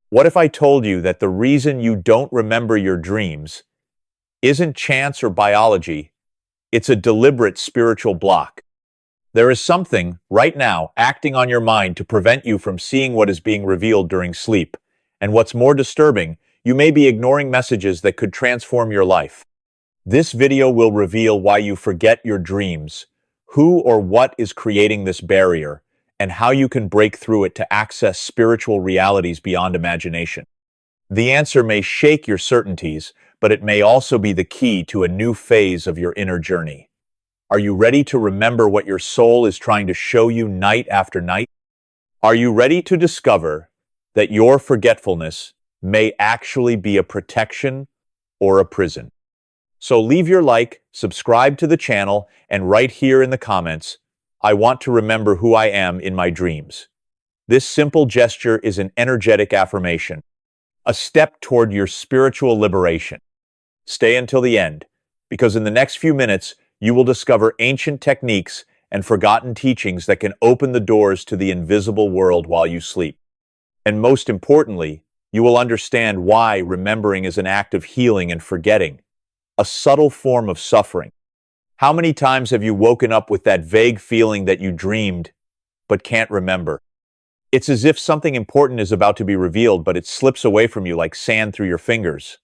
What if I told you that the reason you don't remember your dreams isn't chance or biology, it's a deliberate spiritual block? There is something, right now, acting on your mind to prevent you from seeing what is being revealed during sleep. And what's more disturbing, you may be ignoring messages that could transform your life. This video will reveal why you forget your dreams, who or what is creating this barrier, and how you can break through it to access spiritual realities beyond imagination. The answer may shake your certainties, but it may also be the key to a new phase of your inner journey. Are you ready to remember what your soul is trying to show you night after night? Are you ready to discover that your forgetfulness may actually be a protection or a prison? So leave your like, subscribe to the channel, and write here in the comments, "I want to remember who I am in my dreams." This simple gesture is an energetic affirmation, a step toward your spiritual liberation. Stay until the end, because in the next few minutes, you will discover ancient techniques and forgotten teachings that can open the doors to the invisible world while you sleep. And most importantly, you will understand why remembering is an act of healing and forgetting, a subtle form of suffering. How many times have you woken up with that vague feeling that you dreamed, but can't remember? It's as if something important is about to be revealed, but it slips away from you like sand through your fingers.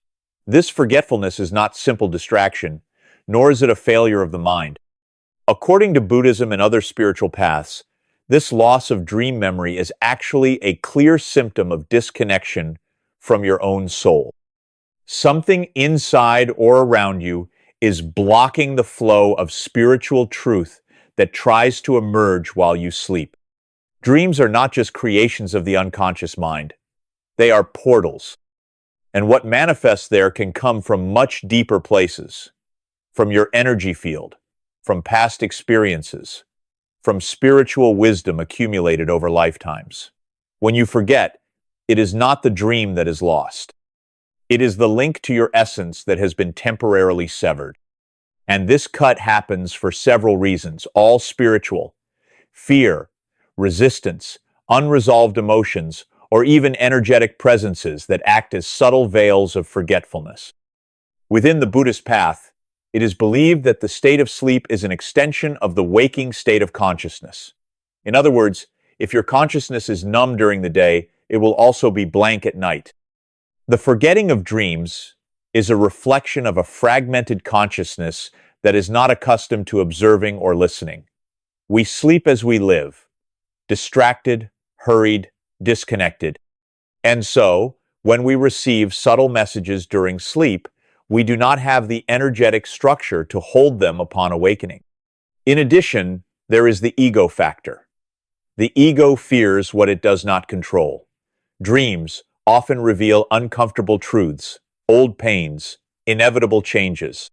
This forgetfulness is not simple distraction, nor is it a failure of the mind. According to Buddhism and other spiritual paths, this loss of dream memory is actually a clear symptom of disconnection from your own soul. Something inside or around you is blocking the flow of spiritual truth that tries to emerge while you sleep. Dreams are not just creations of the unconscious mind. They are portals. And what manifests there can come from much deeper places. From your energy field, from past experiences, from spiritual wisdom accumulated over lifetimes. When you forget, it is not the dream that is lost. It is the link to your essence that has been temporarily severed. And this cut happens for several reasons, all spiritual: fear, resistance, unresolved emotions, or even energetic presences that act as subtle veils of forgetfulness. Within the Buddhist path, it is believed that the state of sleep is an extension of the waking state of consciousness. In other words, if your consciousness is numb during the day, it will also be blank at night. The forgetting of dreams is a reflection of a fragmented consciousness that is not accustomed to observing or listening. We sleep as we live, distracted, hurried, disconnected. And so, when we receive subtle messages during sleep, we do not have the energetic structure to hold them upon awakening. In addition, there is the ego factor. The ego fears what it does not control. Dreams often reveal uncomfortable truths, old pains, inevitable changes.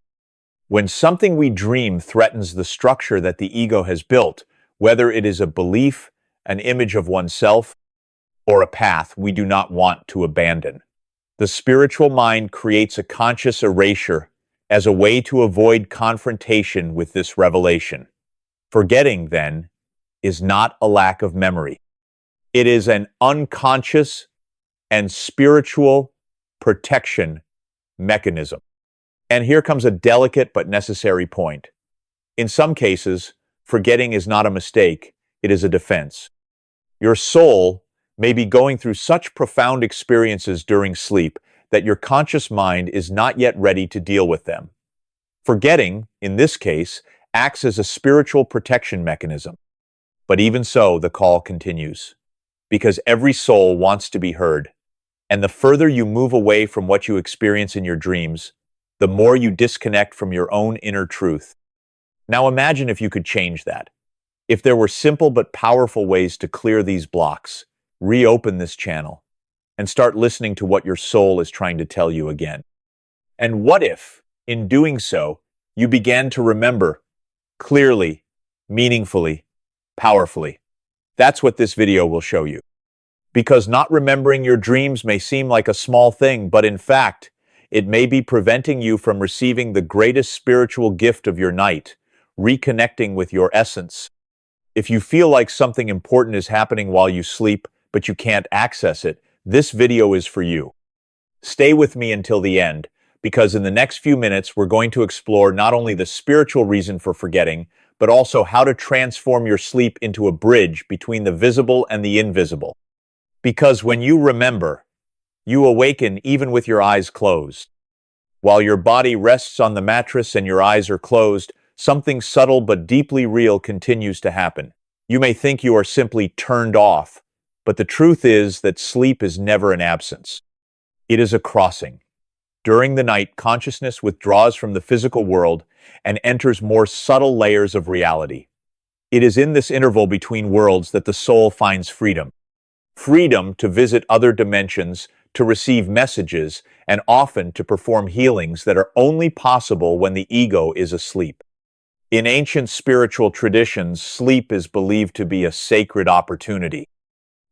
When something we dream threatens the structure that the ego has built, whether it is a belief, an image of oneself, or a path we do not want to abandon, the spiritual mind creates a conscious erasure as a way to avoid confrontation with this revelation. Forgetting, then, is not a lack of memory. It is an unconscious and spiritual protection mechanism. And here comes a delicate but necessary point. In some cases, forgetting is not a mistake, it is a defense. Your soul may be going through such profound experiences during sleep that your conscious mind is not yet ready to deal with them. Forgetting, in this case, acts as a spiritual protection mechanism. But even so, the call continues, because every soul wants to be heard. And the further you move away from what you experience in your dreams, the more you disconnect from your own inner truth. Now imagine if you could change that. If there were simple but powerful ways to clear these blocks, reopen this channel, and start listening to what your soul is trying to tell you again. And what if, in doing so, you began to remember clearly, meaningfully, powerfully? That's what this video will show you. Because not remembering your dreams may seem like a small thing, but in fact, it may be preventing you from receiving the greatest spiritual gift of your night, reconnecting with your essence. If you feel like something important is happening while you sleep, but you can't access it, this video is for you. Stay with me until the end, because in the next few minutes we're going to explore not only the spiritual reason for forgetting, but also how to transform your sleep into a bridge between the visible and the invisible. Because when you remember, you awaken even with your eyes closed. While your body rests on the mattress and your eyes are closed, something subtle but deeply real continues to happen. You may think you are simply turned off, but the truth is that sleep is never an absence. It is a crossing. During the night, consciousness withdraws from the physical world and enters more subtle layers of reality. It is in this interval between worlds that the soul finds freedom. Freedom to visit other dimensions, to receive messages, and often to perform healings that are only possible when the ego is asleep. In ancient spiritual traditions, sleep is believed to be a sacred opportunity.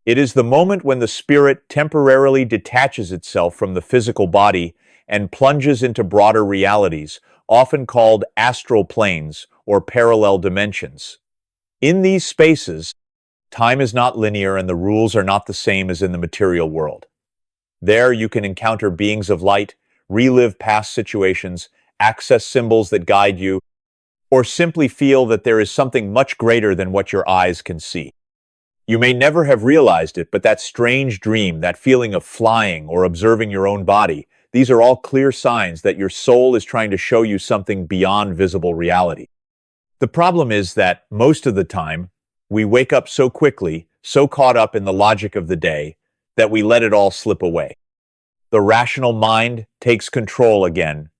It is the moment when the spirit temporarily detaches itself from the physical body and plunges into broader realities, often called astral planes or parallel dimensions. In these spaces, time is not linear and the rules are not the same as in the material world. There you can encounter beings of light, relive past situations, access symbols that guide you, or simply feel that there is something much greater than what your eyes can see. You may never have realized it, but that strange dream, that feeling of flying or observing your own body, these are all clear signs that your soul is trying to show you something beyond visible reality. The problem is that most of the time, we wake up so quickly, so caught up in the logic of the day, that we let it all slip away. The rational mind takes control again,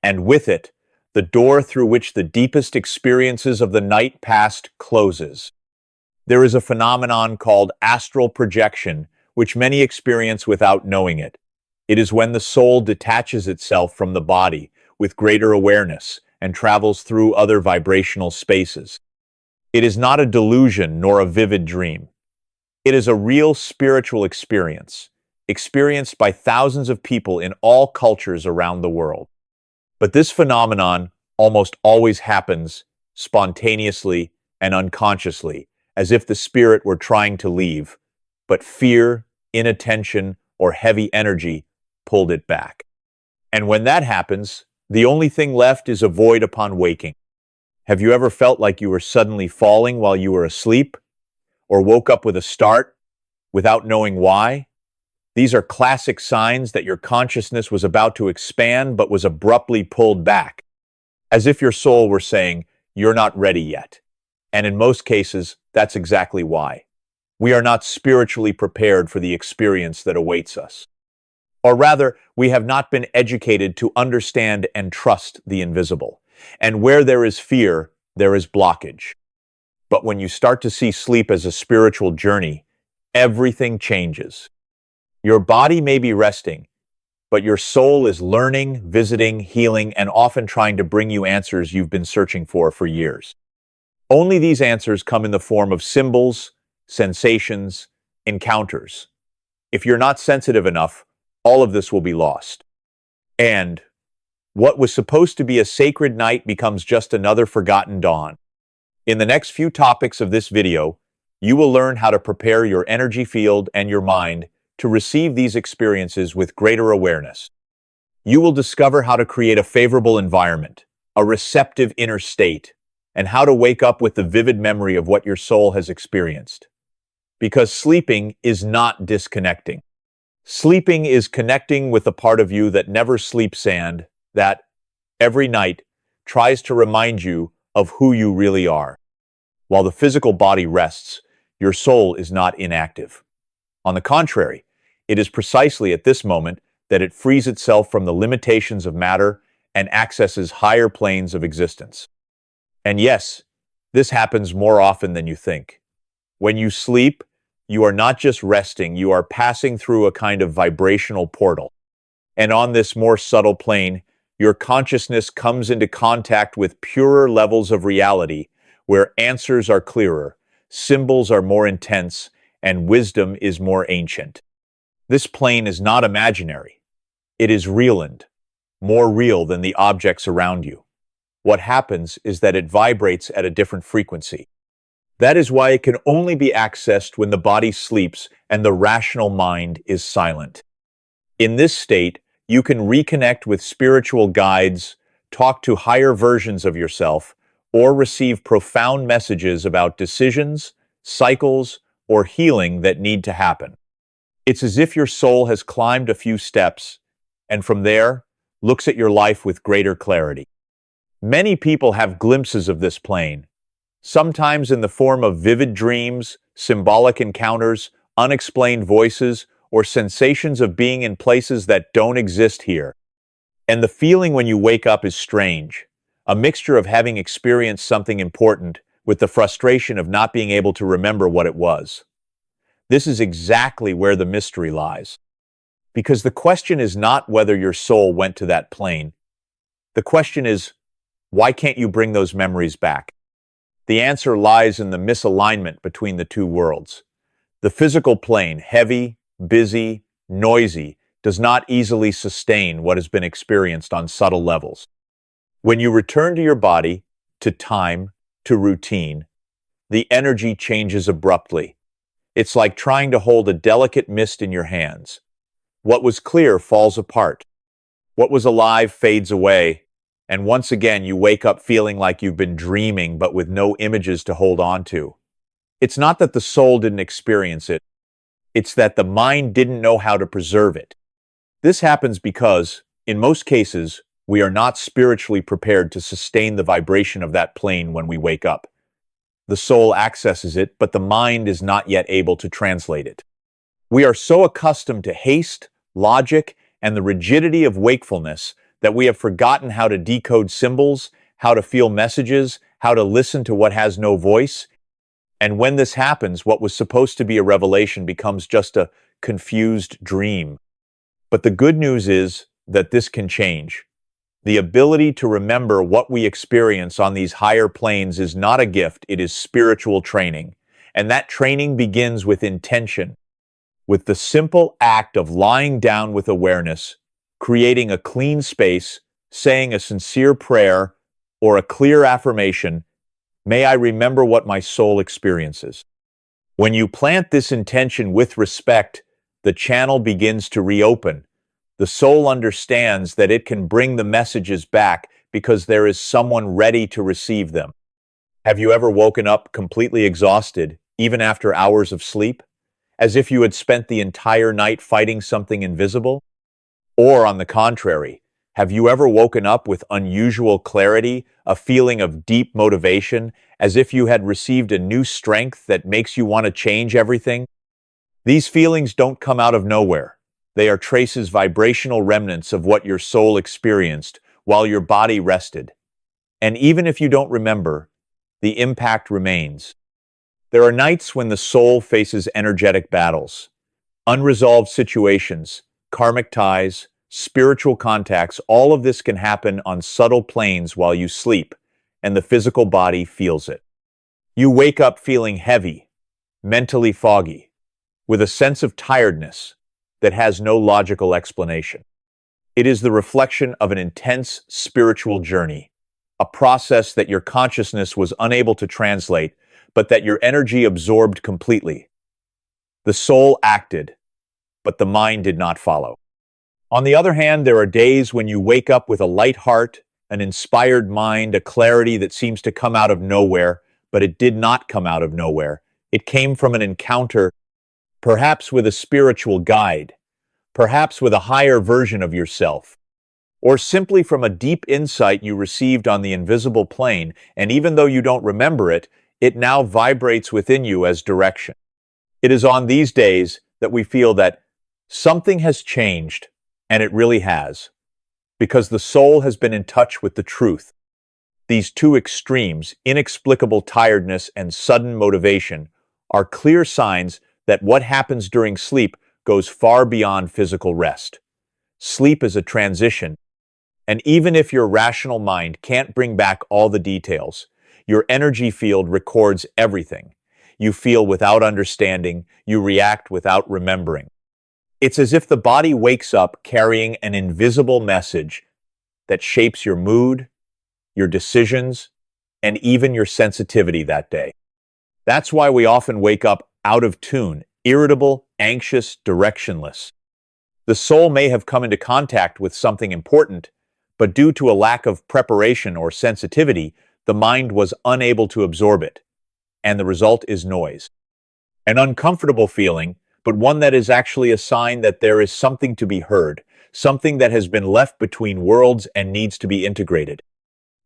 and with it, the door through which the deepest experiences of the night past closes. There is a phenomenon called astral projection, which many experience without knowing it. It is when the soul detaches itself from the body with greater awareness and travels through other vibrational spaces. It is not a delusion nor a vivid dream. It is a real spiritual experience, experienced by thousands of people in all cultures around the world. But this phenomenon almost always happens spontaneously and unconsciously, as if the spirit were trying to leave, but fear, inattention, or heavy energy pulled it back. And when that happens, the only thing left is a void upon waking. Have you ever felt like you were suddenly falling while you were asleep? Or woke up with a start without knowing why? These are classic signs that your consciousness was about to expand but was abruptly pulled back, as if your soul were saying, "You're not ready yet." And in most cases, that's exactly why. We are not spiritually prepared for the experience that awaits us. Or rather, we have not been educated to understand and trust the invisible. And where there is fear, there is blockage. But when you start to see sleep as a spiritual journey, everything changes. Your body may be resting, but your soul is learning, visiting, healing, and often trying to bring you answers you've been searching for years. Only these answers come in the form of symbols, sensations, encounters. If you're not sensitive enough, all of this will be lost. And what was supposed to be a sacred night becomes just another forgotten dawn. In the next few topics of this video, you will learn how to prepare your energy field and your mind to receive these experiences with greater awareness. You will discover how to create a favorable environment, a receptive inner state, and how to wake up with the vivid memory of what your soul has experienced. Because sleeping is not disconnecting. Sleeping is connecting with the part of you that never sleeps and that, every night, tries to remind you of who you really are. While the physical body rests, your soul is not inactive. On the contrary, it is precisely at this moment that it frees itself from the limitations of matter and accesses higher planes of existence. And yes, this happens more often than you think. When you sleep, you are not just resting, you are passing through a kind of vibrational portal. And on this more subtle plane, your consciousness comes into contact with purer levels of reality, where answers are clearer, symbols are more intense, and wisdom is more ancient. This plane is not imaginary. It is real and more real than the objects around you. What happens is that it vibrates at a different frequency. That is why it can only be accessed when the body sleeps and the rational mind is silent. In this state, you can reconnect with spiritual guides, talk to higher versions of yourself, or receive profound messages about decisions, cycles, or healing that need to happen. It's as if your soul has climbed a few steps, and from there, looks at your life with greater clarity. Many people have glimpses of this plane, sometimes in the form of vivid dreams, symbolic encounters, unexplained voices, or sensations of being in places that don't exist here. And the feeling when you wake up is strange, a mixture of having experienced something important with the frustration of not being able to remember what it was. This is exactly where the mystery lies. Because the question is not whether your soul went to that plane. The question is, why can't you bring those memories back? The answer lies in the misalignment between the two worlds. The physical plane, heavy, busy, noisy, does not easily sustain what has been experienced on subtle levels. When you return to your body, to time, to routine, the energy changes abruptly. It's like trying to hold a delicate mist in your hands. What was clear falls apart. What was alive fades away, and once again you wake up feeling like you've been dreaming but with no images to hold on to. It's not that the soul didn't experience it, it's that the mind didn't know how to preserve it. This happens because, in most cases, we are not spiritually prepared to sustain the vibration of that plane when we wake up. The soul accesses it, but the mind is not yet able to translate it. We are so accustomed to haste, logic, and the rigidity of wakefulness that we have forgotten how to decode symbols, how to feel messages, how to listen to what has no voice. And when this happens, what was supposed to be a revelation becomes just a confused dream. But the good news is that this can change. The ability to remember what we experience on these higher planes is not a gift, it is spiritual training. And that training begins with intention, with the simple act of lying down with awareness, creating a clean space, saying a sincere prayer, or a clear affirmation, may I remember what my soul experiences. When you plant this intention with respect, the channel begins to reopen. The soul understands that it can bring the messages back because there is someone ready to receive them. Have you ever woken up completely exhausted, even after hours of sleep, as if you had spent the entire night fighting something invisible? Or, on the contrary, have you ever woken up with unusual clarity, a feeling of deep motivation, as if you had received a new strength that makes you want to change everything? These feelings don't come out of nowhere. They are traces, vibrational remnants of what your soul experienced while your body rested. And even if you don't remember, the impact remains. There are nights when the soul faces energetic battles, unresolved situations, karmic ties, spiritual contacts. All of this can happen on subtle planes while you sleep, and the physical body feels it. You wake up feeling heavy, mentally foggy, with a sense of tiredness that has no logical explanation. It is the reflection of an intense spiritual journey, a process that your consciousness was unable to translate, but that your energy absorbed completely. The soul acted, but the mind did not follow. On the other hand, there are days when you wake up with a light heart, an inspired mind, a clarity that seems to come out of nowhere, but it did not come out of nowhere. It came from an encounter, perhaps with a spiritual guide, perhaps with a higher version of yourself, or simply from a deep insight you received on the invisible plane, and even though you don't remember it, it now vibrates within you as direction. It is on these days that we feel that something has changed, and it really has, because the soul has been in touch with the truth. These two extremes, inexplicable tiredness and sudden motivation, are clear signs that what happens during sleep goes far beyond physical rest. Sleep is a transition, and even if your rational mind can't bring back all the details, your energy field records everything. You feel without understanding, you react without remembering. It's as if the body wakes up carrying an invisible message that shapes your mood, your decisions, and even your sensitivity that day. That's why we often wake up out of tune, irritable, anxious, directionless. The soul may have come into contact with something important, but due to a lack of preparation or sensitivity, the mind was unable to absorb it, and the result is noise. An uncomfortable feeling, but one that is actually a sign that there is something to be heard, something that has been left between worlds and needs to be integrated.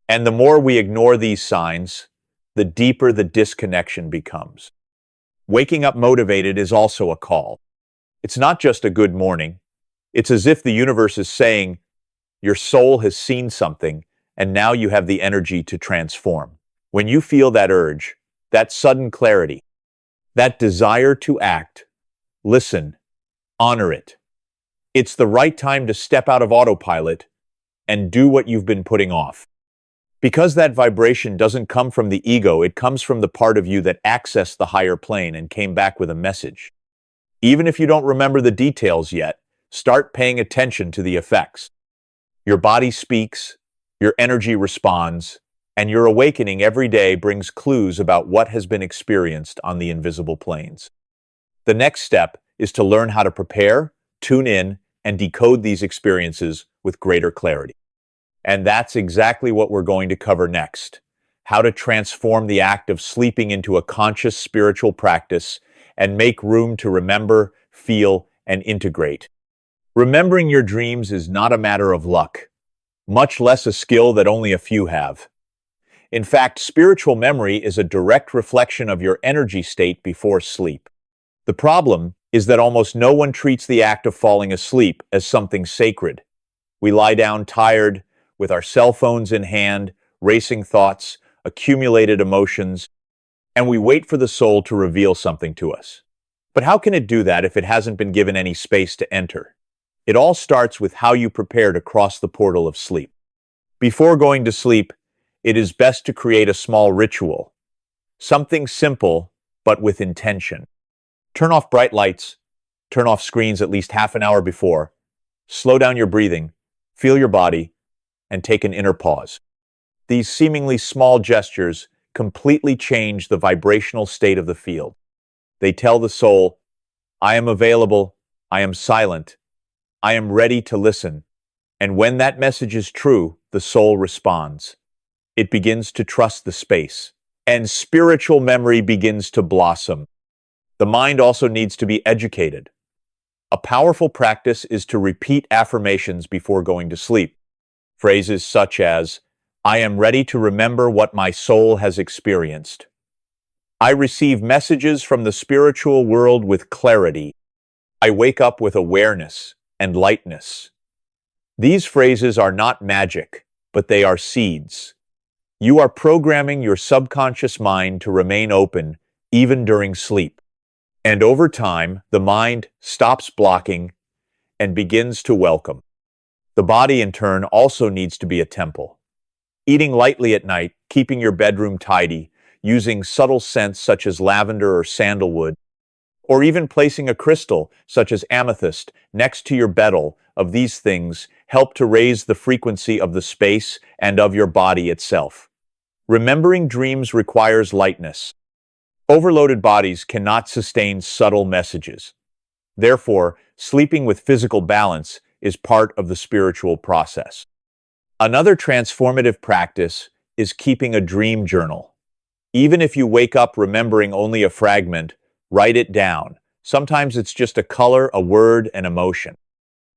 And the more we ignore these signs, the deeper the disconnection becomes. Waking up motivated is also a call. It's not just a good morning. It's as if the universe is saying, your soul has seen something, and now you have the energy to transform. When you feel that urge, that sudden clarity, that desire to act, listen, honor it. It's the right time to step out of autopilot and do what you've been putting off. Because that vibration doesn't come from the ego, it comes from the part of you that accessed the higher plane and came back with a message. Even if you don't remember the details yet, start paying attention to the effects. Your body speaks, your energy responds, and your awakening every day brings clues about what has been experienced on the invisible planes. The next step is to learn how to prepare, tune in, and decode these experiences with greater clarity. And that's exactly what we're going to cover next. How to transform the act of sleeping into a conscious spiritual practice and make room to remember, feel, and integrate. Remembering your dreams is not a matter of luck, much less a skill that only a few have. In fact, spiritual memory is a direct reflection of your energy state before sleep. The problem is that almost no one treats the act of falling asleep as something sacred. We lie down tired, with our cell phones in hand, racing thoughts, accumulated emotions, and we wait for the soul to reveal something to us. But how can it do that if it hasn't been given any space to enter? It all starts with how you prepare to cross the portal of sleep. Before going to sleep, it is best to create a small ritual. Something simple, but with intention. Turn off bright lights, turn off screens at least half an hour before, slow down your breathing, feel your body, and take an inner pause. These seemingly small gestures completely change the vibrational state of the field. They tell the soul, I am available, I am silent, I am ready to listen. And when that message is true, the soul responds. It begins to trust the space, and spiritual memory begins to blossom. The mind also needs to be educated. A powerful practice is to repeat affirmations before going to sleep. Phrases such as, I am ready to remember what my soul has experienced. I receive messages from the spiritual world with clarity. I wake up with awareness and lightness. These phrases are not magic, but they are seeds. You are programming your subconscious mind to remain open, even during sleep. And over time, the mind stops blocking and begins to welcome. The body, in turn, also needs to be a temple. Eating lightly at night, keeping your bedroom tidy, using subtle scents such as lavender or sandalwood, or even placing a crystal such as amethyst next to your bedal of these things help to raise the frequency of the space and of your body itself. Remembering dreams requires lightness. Overloaded bodies cannot sustain subtle messages. Therefore, sleeping with physical balance is part of the spiritual process. Another transformative practice is keeping a dream journal. Even if you wake up remembering only a fragment, write it down. Sometimes it's just a color, a word, an emotion.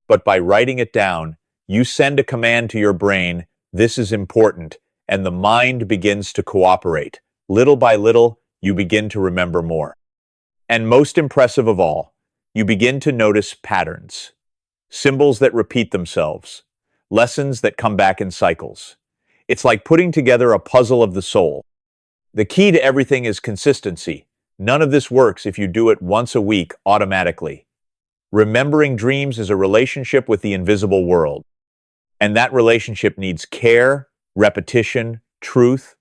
But by writing it down, you send a command to your brain, this is important, and the mind begins to cooperate. Little by little, you begin to remember more. And most impressive of all, you begin to notice patterns. Symbols that repeat themselves. Lessons that come back in cycles. It's like putting together a puzzle of the soul. The key to everything is consistency. None of this works if you do it once a week automatically. Remembering dreams is a relationship with the invisible world. And that relationship needs care, repetition, truth.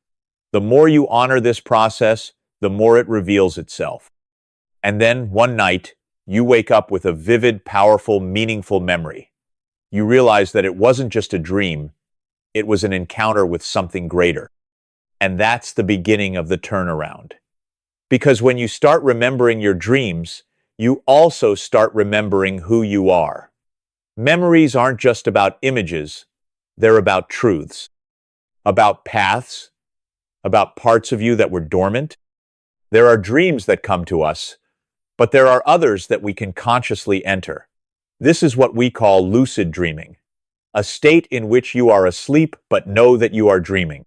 The more you honor this process, the more it reveals itself. And then, one night, you wake up with a vivid, powerful, meaningful memory. You realize that it wasn't just a dream, it was an encounter with something greater. And that's the beginning of the turnaround. Because when you start remembering your dreams, you also start remembering who you are. Memories aren't just about images, they're about truths, about paths, about parts of you that were dormant. There are dreams that come to us, but there are others that we can consciously enter. This is what we call lucid dreaming, a state in which you are asleep but know that you are dreaming.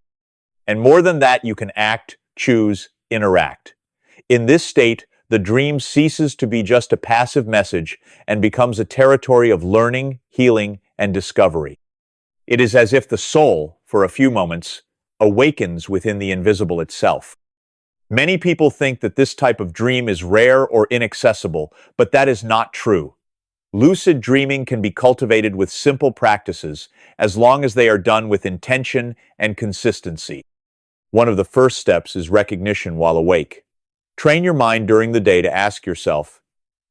And more than that, you can act, choose, interact. In this state, the dream ceases to be just a passive message and becomes a territory of learning, healing, and discovery. It is as if the soul, for a few moments, awakens within the invisible itself. Many people think that this type of dream is rare or inaccessible, but that is not true. Lucid dreaming can be cultivated with simple practices as long as they are done with intention and consistency. One of the first steps is recognition while awake. Train your mind during the day to ask yourself,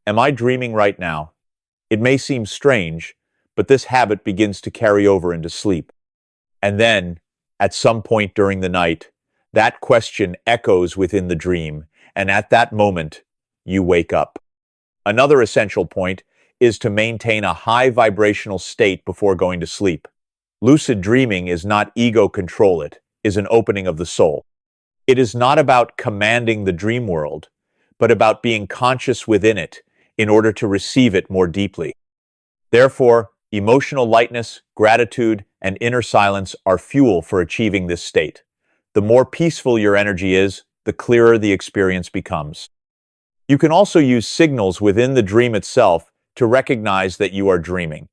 am I dreaming right now? It may seem strange, but this habit begins to carry over into sleep. And then, at some point during the night, that question echoes within the dream, and at that moment, you wake up. Another essential point is to maintain a high vibrational state before going to sleep. Lucid dreaming is not ego control, it is an opening of the soul. It is not about commanding the dream world, but about being conscious within it in order to receive it more deeply. Therefore, emotional lightness, gratitude, and inner silence are fuel for achieving this state. The more peaceful your energy is, the clearer the experience becomes. You can also use signals within the dream itself to recognize that you are dreaming.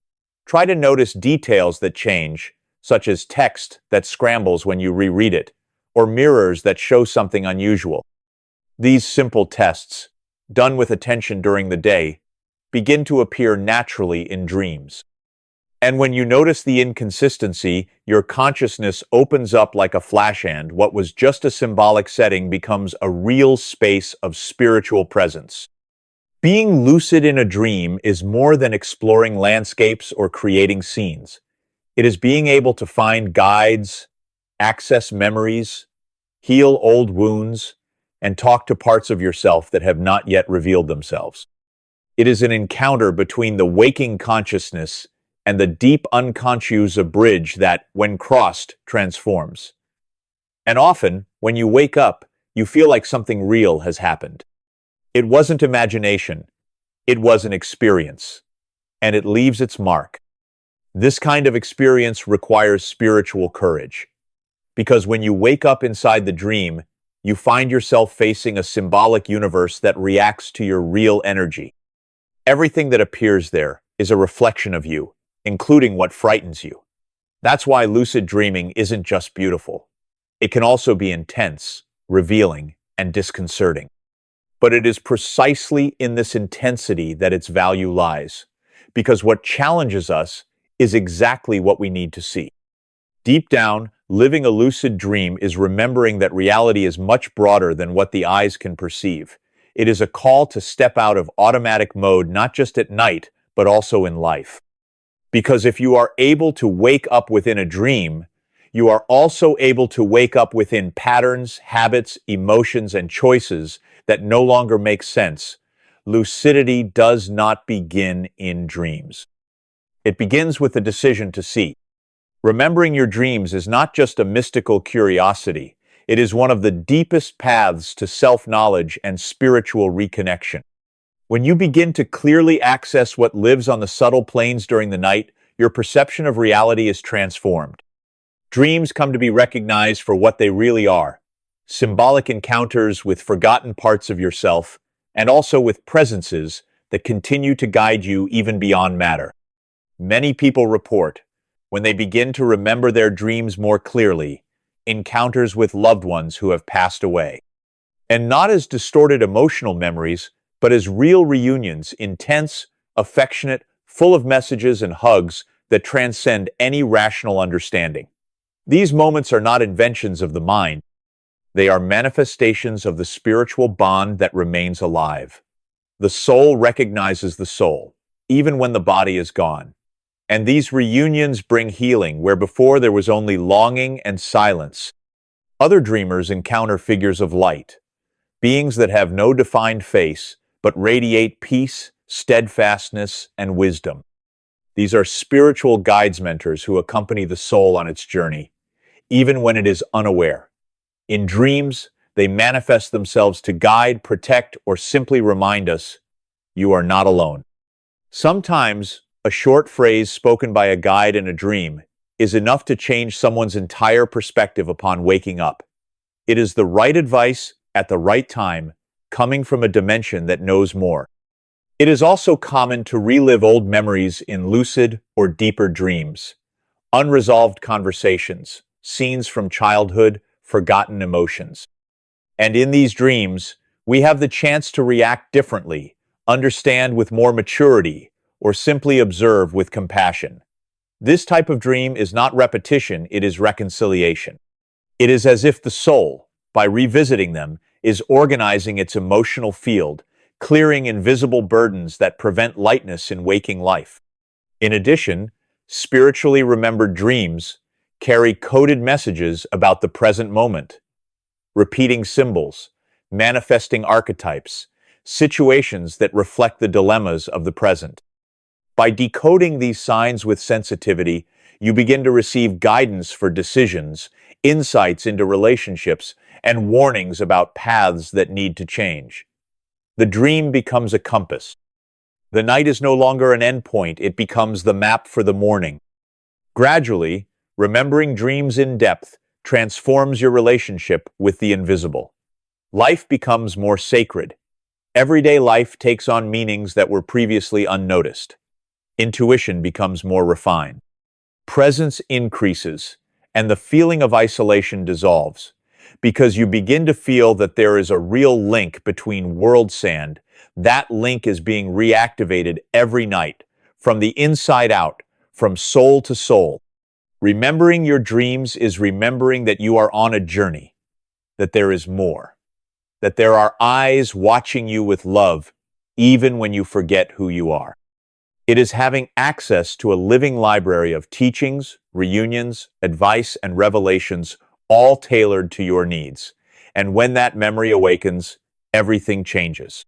Try to notice details that change, such as text that scrambles when you reread it, or mirrors that show something unusual. These simple tests, done with attention during the day, begin to appear naturally in dreams. And when you notice the inconsistency, your consciousness opens up like a flash and what was just a symbolic setting becomes a real space of spiritual presence. Being lucid in a dream is more than exploring landscapes or creating scenes. It is being able to find guides, access memories, heal old wounds, and talk to parts of yourself that have not yet revealed themselves. It is an encounter between the waking consciousness and the deep unconscious, a bridge that, when crossed, transforms. And often, when you wake up, you feel like something real has happened. It wasn't imagination, it was an experience, and it leaves its mark. This kind of experience requires spiritual courage, because when you wake up inside the dream, you find yourself facing a symbolic universe that reacts to your real energy. Everything that appears there is a reflection of you, including what frightens you. That's why lucid dreaming isn't just beautiful. It can also be intense, revealing, and disconcerting. But it is precisely in this intensity that its value lies, because what challenges us is exactly what we need to see. Deep down, living a lucid dream is remembering that reality is much broader than what the eyes can perceive. It is a call to step out of automatic mode not just at night, but also in life. Because if you are able to wake up within a dream, you are also able to wake up within patterns, habits, emotions, and choices that no longer make sense. Lucidity does not begin in dreams. It begins with the decision to see. Remembering your dreams is not just a mystical curiosity. It is one of the deepest paths to self-knowledge and spiritual reconnection. When you begin to clearly access what lives on the subtle planes during the night, your perception of reality is transformed. Dreams come to be recognized for what they really are: symbolic encounters with forgotten parts of yourself, and also with presences that continue to guide you even beyond matter. Many people report, when they begin to remember their dreams more clearly, encounters with loved ones who have passed away. And not as distorted emotional memories, but as real reunions, intense, affectionate, full of messages and hugs that transcend any rational understanding. These moments are not inventions of the mind. They are manifestations of the spiritual bond that remains alive. The soul recognizes the soul, even when the body is gone. And these reunions bring healing where before there was only longing and silence. Other dreamers encounter figures of light, beings that have no defined face, but radiate peace, steadfastness, and wisdom. These are spiritual guides mentors who accompany the soul on its journey, even when it is unaware. In dreams, they manifest themselves to guide, protect, or simply remind us, you are not alone. Sometimes, a short phrase spoken by a guide in a dream is enough to change someone's entire perspective upon waking up. It is the right advice at the right time, coming from a dimension that knows more. It is also common to relive old memories in lucid or deeper dreams, unresolved conversations, scenes from childhood, forgotten emotions. And in these dreams, we have the chance to react differently, understand with more maturity, or simply observe with compassion. This type of dream is not repetition, it is reconciliation. It is as if the soul, by revisiting them, is organizing its emotional field, clearing invisible burdens that prevent lightness in waking life. In addition, spiritually remembered dreams carry coded messages about the present moment, repeating symbols, manifesting archetypes, situations that reflect the dilemmas of the present. By decoding these signs with sensitivity, you begin to receive guidance for decisions, insights into relationships, and warnings about paths that need to change. The dream becomes a compass. The night is no longer an endpoint, it becomes the map for the morning. Gradually, remembering dreams in depth transforms your relationship with the invisible. Life becomes more sacred. Everyday life takes on meanings that were previously unnoticed. Intuition becomes more refined. Presence increases, and the feeling of isolation dissolves, because you begin to feel that there is a real link between world sand. That link is being reactivated every night, from the inside out, from soul to soul. Remembering your dreams is remembering that you are on a journey, that there is more, that there are eyes watching you with love, even when you forget who you are. It is having access to a living library of teachings, reunions, advice, and revelations, all tailored to your needs. And when that memory awakens, everything changes.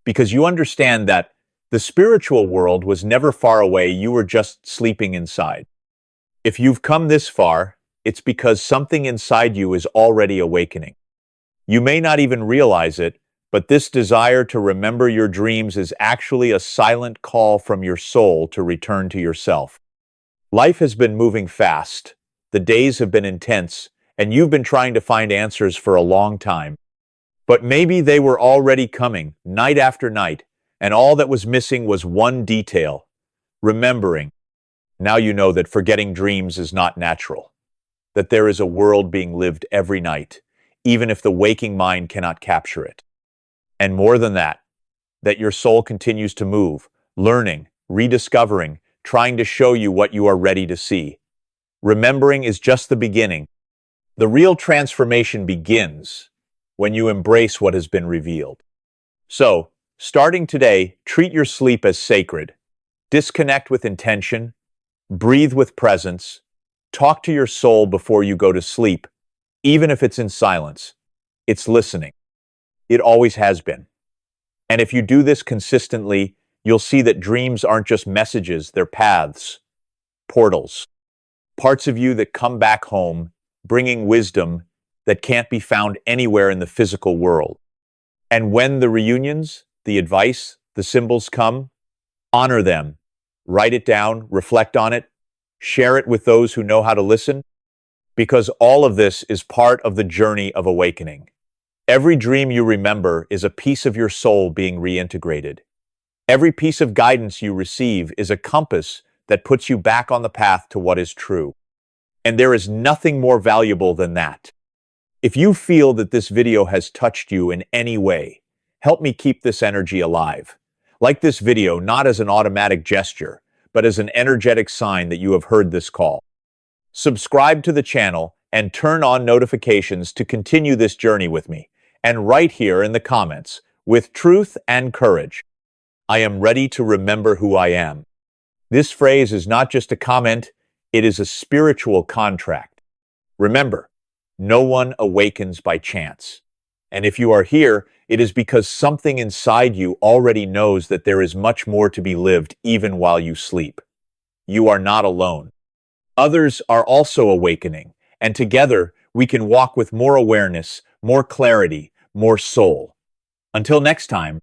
Because you understand that the spiritual world was never far away, you were just sleeping inside. If you've come this far, it's because something inside you is already awakening. You may not even realize it, but this desire to remember your dreams is actually a silent call from your soul to return to yourself. Life has been moving fast, the days have been intense, and you've been trying to find answers for a long time. But maybe they were already coming, night after night, and all that was missing was one detail: remembering. Now you know that forgetting dreams is not natural, that there is a world being lived every night, even if the waking mind cannot capture it. And more than that your soul continues to move, learning, rediscovering, trying to show you what you are ready to see. Remembering is just the beginning. The real transformation begins when you embrace what has been revealed. So, starting today, treat your sleep as sacred. Disconnect with intention, breathe with presence, talk to your soul before you go to sleep, even if it's in silence. It's listening. It always has been. And if you do this consistently, you'll see that dreams aren't just messages, they're paths, portals, parts of you that come back home, bringing wisdom that can't be found anywhere in the physical world. And when the reunions, the advice, the symbols come, honor them, write it down, reflect on it, share it with those who know how to listen, because all of this is part of the journey of awakening. Every dream you remember is a piece of your soul being reintegrated. Every piece of guidance you receive is a compass that puts you back on the path to what is true. And there is nothing more valuable than that. If you feel that this video has touched you in any way, help me keep this energy alive. Like this video not as an automatic gesture, but as an energetic sign that you have heard this call. Subscribe to the channel and turn on notifications to continue this journey with me. And right here in the comments, with truth and courage, I am ready to remember who I am. This phrase is not just a comment, it is a spiritual contract. Remember, no one awakens by chance. And if you are here, it is because something inside you already knows that there is much more to be lived even while you sleep. You are not alone. Others are also awakening, and together we can walk with more awareness, more clarity, more soul. Until next time,